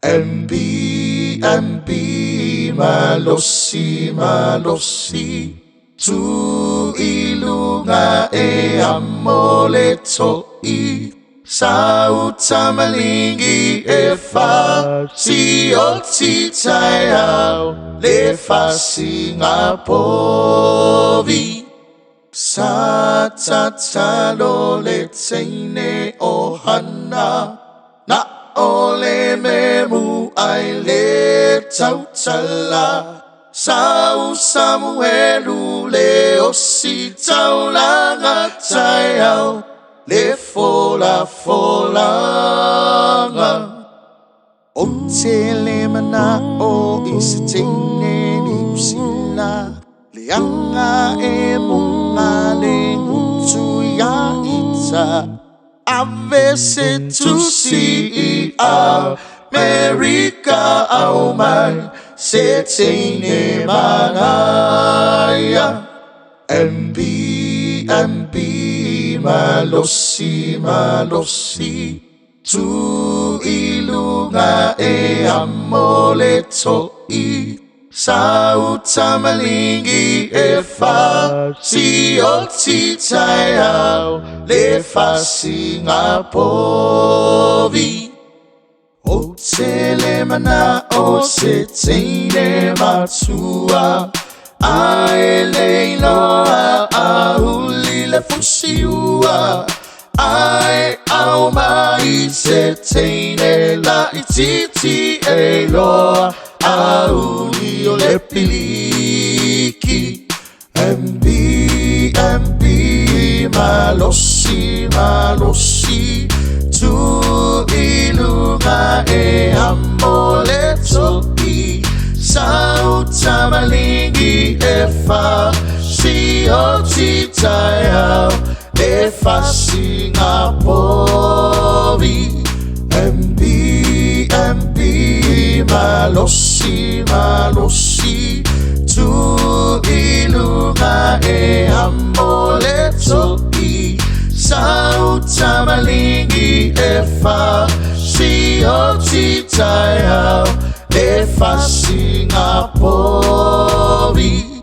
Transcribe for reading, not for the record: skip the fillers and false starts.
MB Malosi Tu ilunga e amole toi Sauta malingi e fa Si oti taiao Le fa Singapovi Sa tatalo le teine ohana Na ole memu ai le tautala Sau Samuelu le osi taulanga taiao Le fola O te le mana o isitene ni usila Le anga e munga le ngutu ya ita Ave se tu si America au mai Se tene manaya MB Malosi Tu ilunga e amole toi Sauta malingi e fa Si oti taiao Le fa Singapovi O te le mana o se teine matua Ai le iloa a huli le fusiua Ai au mai se teine la ititi e loa A huli o le piliki MB Malosi Tu ilunga e amole toi Sauta malingi e fa Si oti taiao Le fa Singapovi MB Malosi Tu ilunga e amole toi Sauta malingi e fa Si oti taiao Le fa Singapovi